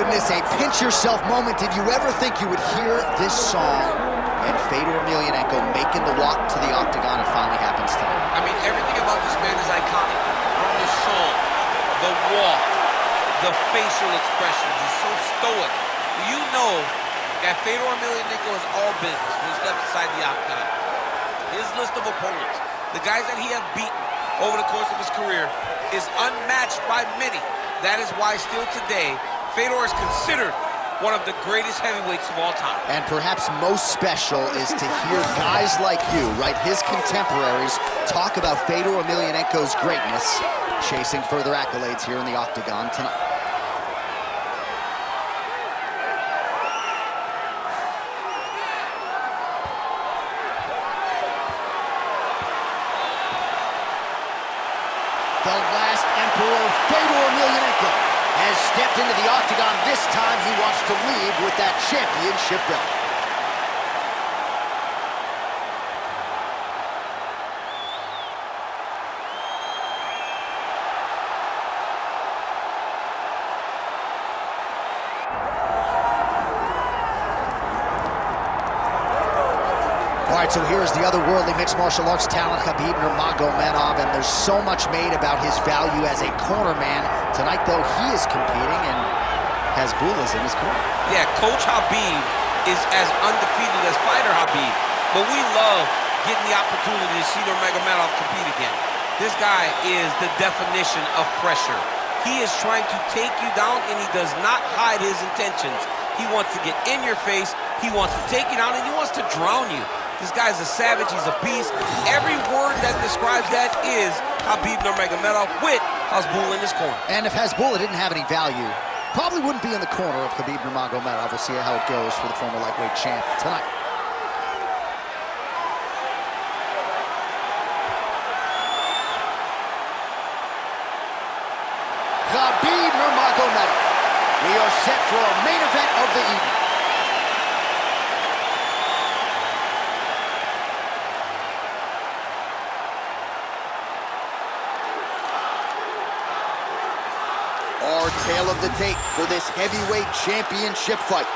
goodness, a pinch-yourself moment. Did you ever think you would hear this song? And Fedor Emelianenko making the walk to the octagon. It finally happens tonight. I mean, everything about this man is iconic. From the song, the walk, the facial expressions. He's so stoic. You know that Fedor Emelianenko is all business when he's left beside the octagon. His list of opponents, the guys that he has beaten over the course of his career, is unmatched by many. That is why still today, Fedor is considered one of the greatest heavyweights of all time. And perhaps most special is to hear guys like you, right, his contemporaries, talk about Fedor Emelianenko's greatness, chasing further accolades here in the octagon tonight. The last emperor, Fedor Emelianenko, has stepped into the octagon. This time he wants to leave with that championship belt. All right, so here's the otherworldly mixed martial arts talent, Khabib Nurmagomedov, and there's so much made about his value as a corner man. Tonight, though, he is competing, and Hasbullah's in his corner. Yeah, Coach Khabib is as undefeated as fighter Khabib, but we love getting the opportunity to see Nurmagomedov compete again. This guy is the definition of pressure. He is trying to take you down, and he does not hide his intentions. He wants to get in your face, he wants to take you down, and he wants to drown you. This guy's a savage, he's a beast. Every word that describes that is Khabib Nurmagomedov with Hasbullah in his corner. And if Hasbullah didn't have any value, probably wouldn't be in the corner of Khabib Nurmagomedov. We'll see how it goes for the former lightweight champ tonight. Khabib Nurmagomedov. We are set for a main event of the evening. Our tale of the tape for this heavyweight championship fight.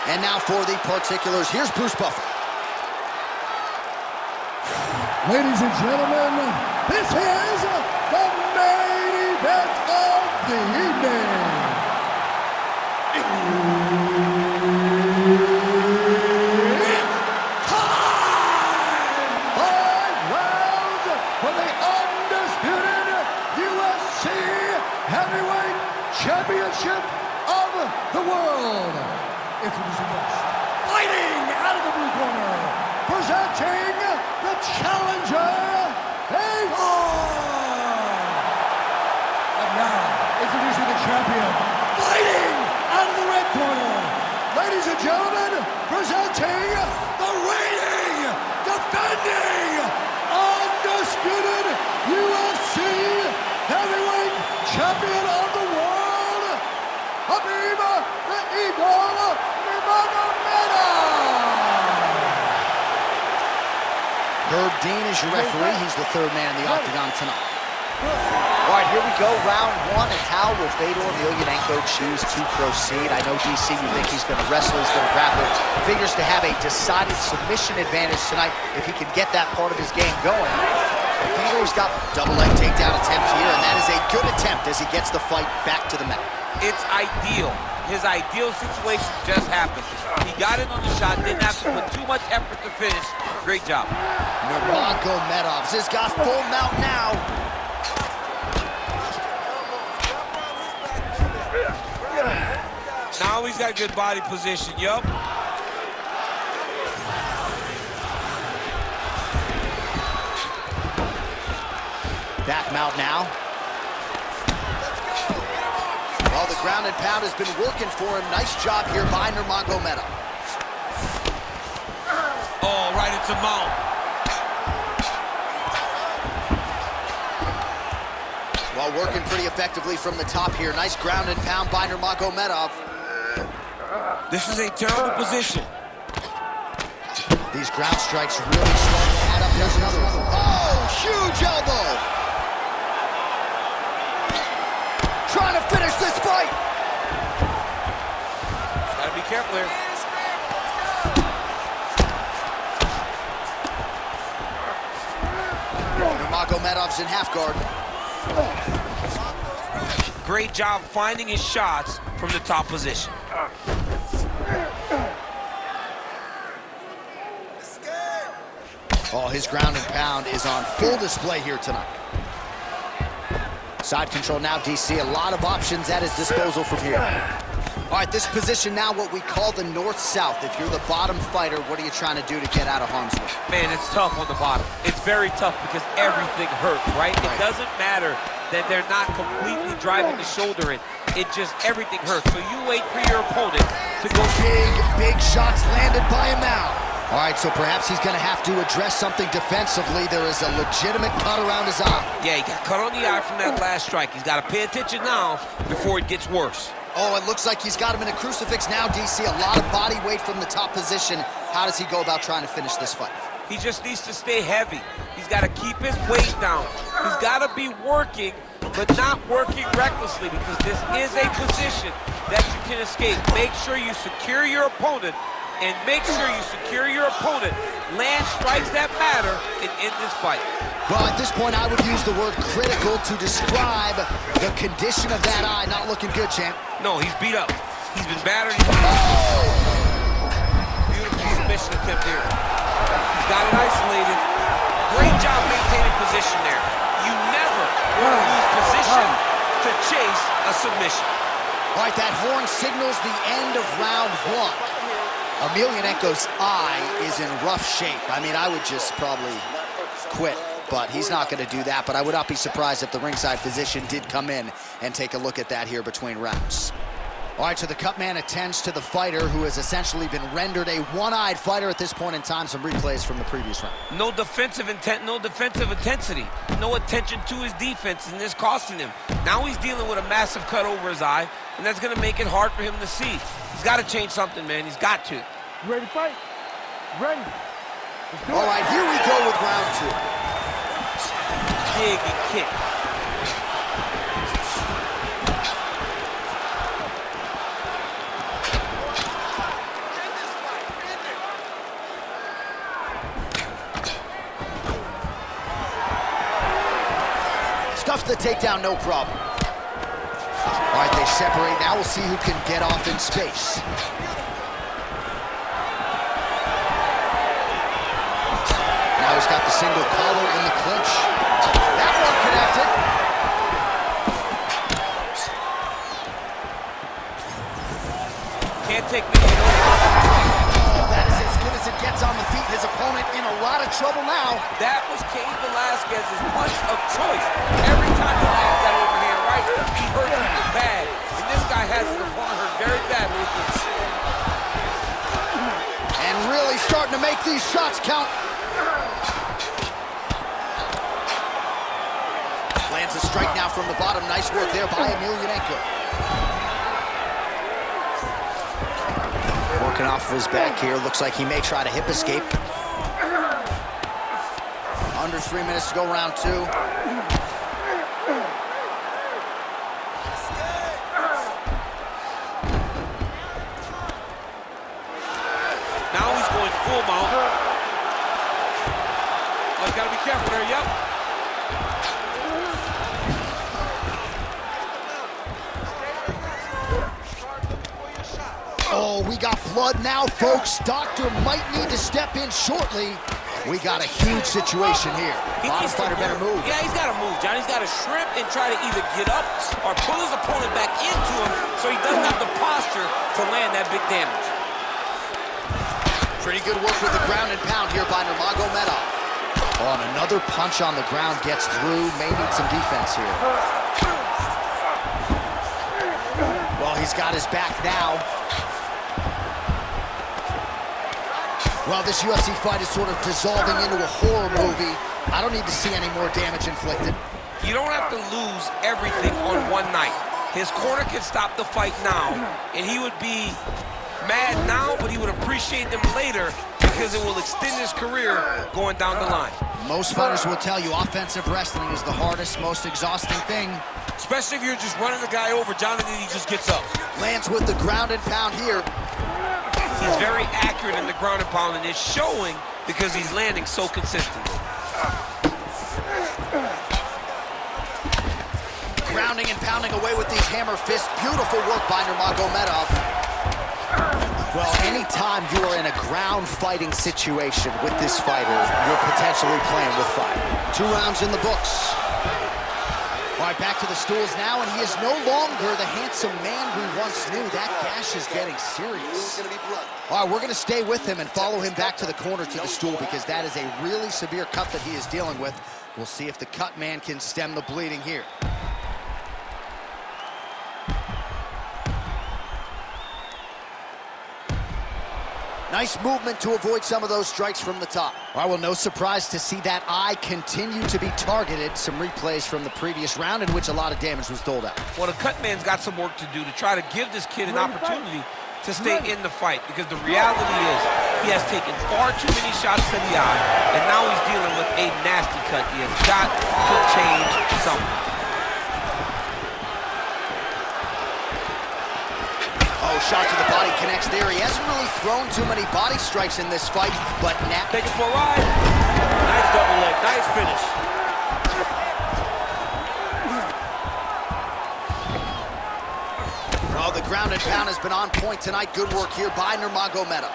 And now for the particulars, here's Bruce Buffer. Ladies and gentlemen, this is the main event of the evening. It's time! 5 rounds for the undisputed UFC Heavyweight Championship of the world. Introducing next, fighting out of the blue corner, presenting the challenger, Fedor. And now, introducing the champion, fighting out of the red corner, ladies and gentlemen, presenting the reigning, defending, undisputed UFC Heavyweight Champion of the world, Khabib the Eagle Nurmagomedov. Herb Dean is your referee. He's the third man in the octagon tonight. All right, here we go, round one. And how will Fedor Emelianenko choose to proceed? I know, DC, you think he's going to wrestle, he's going to grapple. Figures to have a decided submission advantage tonight if he can get that part of his game going. Fedor's got double leg takedown attempt here, and that is a good attempt as he gets the fight back to the mat. It's ideal. His ideal situation just happened. He got in on the shot, didn't have to put too much effort to finish. Great job. Nurmagomedov has got full mount now. Now he's got good body position, yup. Back mount now. Well, the ground and pound has been working for him. Nice job here by Nurmagomedov. Oh, right into mount. Well, working pretty effectively from the top here. Nice ground and pound by Nurmagomedov. This is a terrible position. These ground strikes really starting to add up. There's another one. Oh, huge elbow. trying to finish this fight. Gotta be careful here. Nurmagomedov's in half guard. Great job finding his shots from the top position. Oh, his ground and pound is on full display here tonight. Side control now, DC. A lot of options at his disposal from here. All right, this position now, what we call the north-south. If you're the bottom fighter, what are you trying to do to get out of harm's way? Man, it's tough on the bottom. It's very tough because everything hurts, right? It doesn't matter that they're not completely driving the shoulder in. It just, everything hurts. So you wait for your opponent to go. Big shots landed by him now. All right, so perhaps he's going to have to address something defensively. There is a legitimate cut around his eye. Yeah, he got cut on the eye from that last strike. He's got to pay attention now before it gets worse. Oh, it looks like he's got him in a crucifix now, DC. A lot of body weight from the top position. How does he go about trying to finish this fight? He just needs to stay heavy. He's got to keep his weight down. He's got to be working, but not working recklessly, because this is a position that you can escape. Make sure you secure your opponent, and make sure you secure your opponent. Land strikes that matter and end this fight. Well, at this point, I would use the word critical to describe the condition of that eye. Not looking good, champ. No, he's beat up. He's been battered. Beautiful submission attempt here. He's got it isolated. Great job maintaining position there. You never want to lose position to chase a submission. All right, that horn signals the end of round one. Emelianenko's eye is in rough shape. I mean, I would just probably quit, but he's not going to do that. But I would not be surprised if the ringside physician did come in and take a look at that here between rounds. All right, so the cut man attends to the fighter who has essentially been rendered a one-eyed fighter at this point in time. Some replays from the previous round. No defensive intent, no defensive intensity, no attention to his defense, and this costing him. Now he's dealing with a massive cut over his eye, and that's going to make it hard for him to see. He's got to change something, man. He's got to. You ready to fight? Ready. Let's do it. All right, here we go with round two. Dig and kick. Stuffs the takedown, no problem. All right, they separate. Now we'll see who can get off in space. Now he's got the single collar in the clinch. That one connected. Can't take the hit. Oh, that is as good as it gets on the feet. His opponent in a lot of trouble now. That was Cain Velasquez's punch of choice. Every time he lands that overhand right, he hurts people bad. And this guy has his opponent hurt very badly. And really starting to make these shots count. Lands a strike now from the bottom. Nice work there by Emelianenko. Working off of his back here. Looks like he may try to hip escape. Under 3 minutes to go, round two. Now he's going full mount. Oh, he's got to be careful there, yep. Oh, we got blood now, folks. Doctor might need to step in shortly. We got a huge situation here. Bottom fighter better move. Yeah, he's got to move, John. He's got to shrimp and try to either get up or pull his opponent back into him so he doesn't have the posture to land that big damage. Pretty good work with the ground and pound here by Nurmagomedov. Oh, and another punch on the ground gets through. May need some defense here. Well, he's got his back now. Well, this UFC fight is sort of dissolving into a horror movie. I don't need to see any more damage inflicted. You don't have to lose everything on one night. His corner can stop the fight now, and he would be mad now, but he would appreciate them later because it will extend his career going down the line. Most fighters will tell you offensive wrestling is the hardest, most exhausting thing. especially if you're just running the guy over. Jonathan, he just gets up. Lands with the ground and pound here. He's very accurate in the ground and pound, and it's showing because he's landing so consistently. Grounding and pounding away with these hammer fists. Beautiful work by Nurmagomedov. Well, anytime you are in a ground fighting situation with this fighter, you're potentially playing with fire. 2 rounds in the books. All right, back to the stools now, and he is no longer the handsome man we once knew. That gash is getting serious. All right, we're going to stay with him and follow him back to the corner to the stool because that is a really severe cut that he is dealing with. We'll see if the cut man can stem the bleeding here. Nice movement to avoid some of those strikes from the top. All right, well, no surprise to see that eye continue to be targeted. Some replays from the previous round in which a lot of damage was doled out. Well, the cut man's got some work to do to try to give this kid an opportunity to stay in the fight, because the reality is he has taken far too many shots to the eye, and now he's dealing with a nasty cut. He has got to change something. Oh, shot to the body connects there. He hasn't really thrown too many body strikes in this fight, but now... Take it for a ride. Nice double leg, nice finish. Oh, the ground and pound has been on point tonight. Good work here by Nurmagomedov.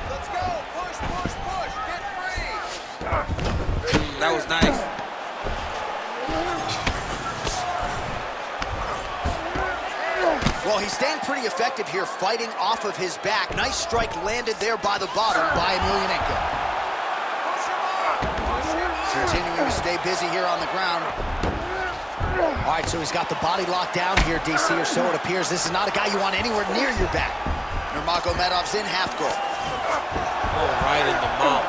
Let's go. Push, push, push. Get free. That was nice. Well, he's staying pretty effective here, fighting off of his back. Nice strike landed there by the bottom by Emelianenko. Continuing to stay busy here on the ground. All right, so he's got the body locked down here, DC, or so it appears. This is not a guy you want anywhere near your back. Nurmagomedov's in half guard. Oh, right in the mouth.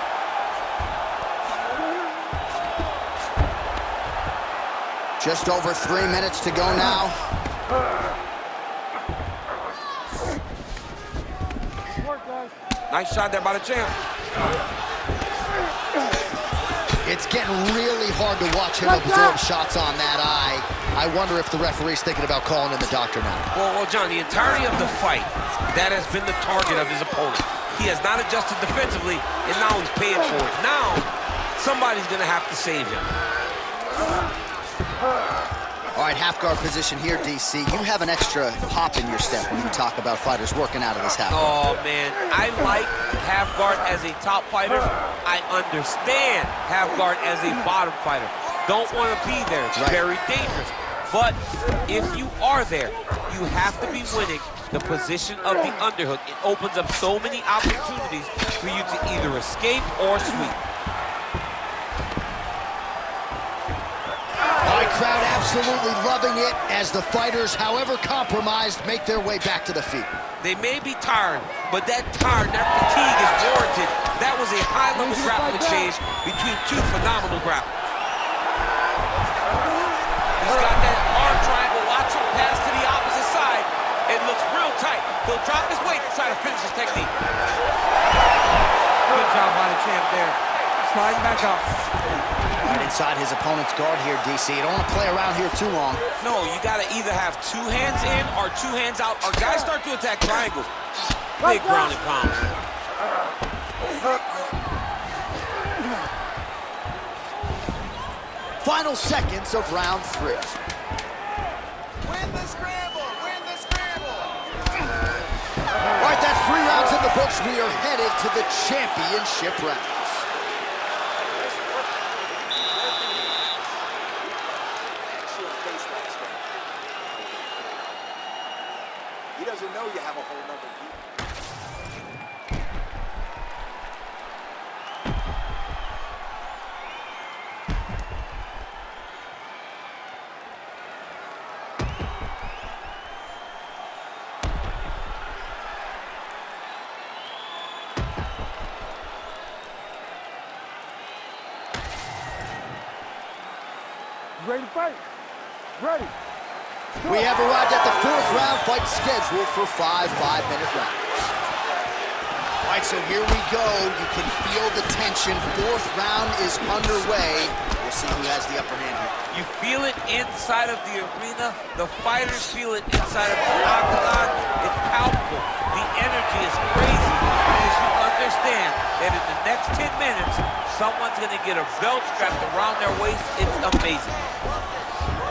Just over 3 minutes to go now. Nice shot there by the champ. It's getting really hard to watch him absorb shots on that eye. I wonder if the referee's thinking about calling in the doctor now. Well, John, the entirety of the fight, that has been the target of his opponent. He has not adjusted defensively, and now he's paying for it. Now, somebody's going to have to save him. All right, half guard position here, DC. You have an extra hop in your step when you talk about fighters working out of this half guard. Oh, man, I like half guard as a top fighter. I understand half guard as a bottom fighter. Don't want to be there. It's very dangerous. But if you are there, you have to be winning the position of the underhook. It opens up so many opportunities for you to either escape or sweep. Crowd absolutely loving it as the fighters, however compromised, make their way back to the feet. They may be tired, but that fatigue is warranted. That was a high-level grappling exchange between two phenomenal grapplers. He's got that arm triangle. Watch him pass to the opposite side. It looks real tight. He'll drop his weight to try to finish his technique. Good job by the champ there. Sliding back up. Right inside his opponent's guard here, DC. You don't want to play around here too long. No, you got to either have 2 hands in or 2 hands out, or guys start to attack triangles. Big ground and pound. Final seconds of round 3. Win the scramble. Win the scramble. All right, that's 3 rounds in the books. We are headed to the championship rounds. He doesn't know you have a whole nother view. Ready to fight? Ready. We have arrived at the 4th round fight scheduled for 5 5-minute rounds. All right, so here we go. You can feel the tension. Fourth round is underway. We'll see who has the upper hand here. You feel it inside of the arena. The fighters feel it inside of the octagon. It's palpable. The energy is crazy because you understand that in the next 10 minutes, someone's going to get a belt strapped around their waist. It's amazing.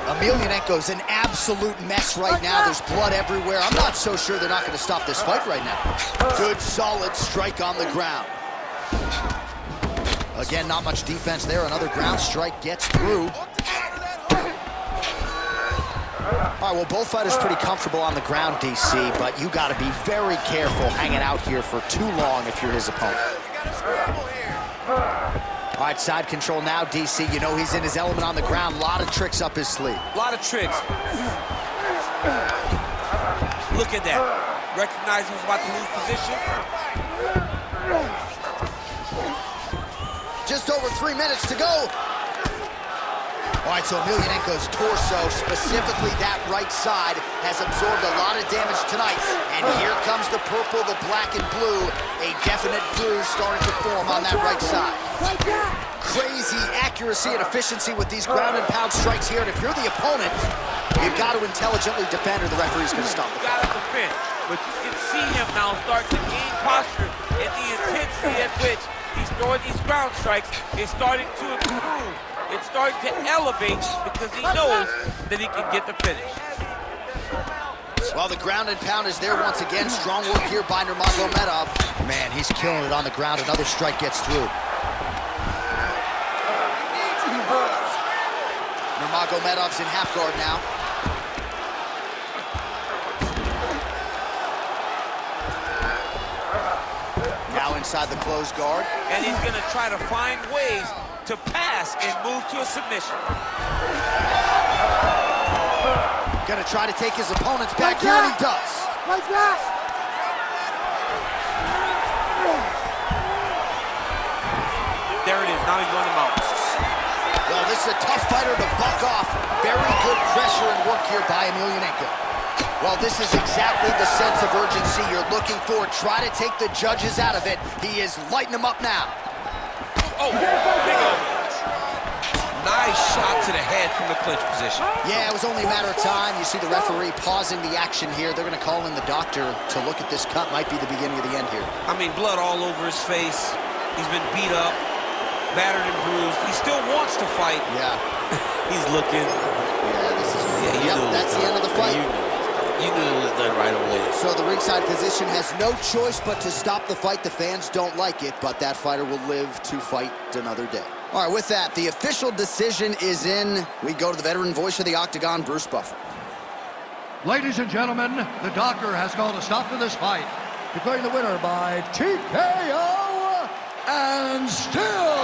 Emelianenko's an absolute mess right now. There's blood everywhere. I'm not so sure they're not going to stop this fight right now. Good, solid strike on the ground. Again, not much defense there. Another ground strike gets through. All right, well, both fighters pretty comfortable on the ground, DC, but you got to be very careful hanging out here for too long if you're his opponent. All right, side control now, DC. You know he's in his element on the ground. A lot of tricks up his sleeve. A lot of tricks. Look at that. Recognize he was about to lose position. Just over 3 minutes to go. All right, so Emelianenko's torso, specifically that right side, has absorbed a lot of damage tonight. And here comes the purple, the black, and blue. A definite bruise starting to form on that right side. Crazy accuracy and efficiency with these ground and pound strikes here. And if you're the opponent, you've got to intelligently defend or the referee's going to stop the fight. Got to defend. But you can see him now start to gain posture, and the intensity at which he's throwing these ground strikes is starting to improve. It's starting to elevate because he knows that he can get the finish. Well, the ground and pound is there once again. Strong work here by Nurmagomedov. Man, he's killing it on the ground. Another strike gets through. Nurmagomedov's in half guard now. Now inside the closed guard. And he's going to try to find ways to pass and move to a submission. Gonna try to take his opponent's back here, and he does. There it is, now he's on the mount. Well, this is a tough fighter to buck off. Very good pressure and work here by Emelianenko. Well, this is exactly the sense of urgency you're looking for. Try to take the judges out of it. He is lighting them up now. Oh, big elbow. Nice shot to the head from the clinch position. Yeah, it was only a matter of time. You see the referee pausing the action here. They're going to call in the doctor to look at this cut. Might be the beginning of the end here. I mean, blood all over his face. He's been beat up, battered and bruised. He still wants to fight. Yeah. He's looking. Yeah, this is... Yep, that's the end of the fight. You knew it was done right away. So the ringside physician has no choice but to stop the fight. The fans don't like it, but that fighter will live to fight another day. All right, with that, the official decision is in. We go to the veteran voice of the Octagon, Bruce Buffer. Ladies and gentlemen, the doctor has called a stop to this fight, declaring the winner by TKO and still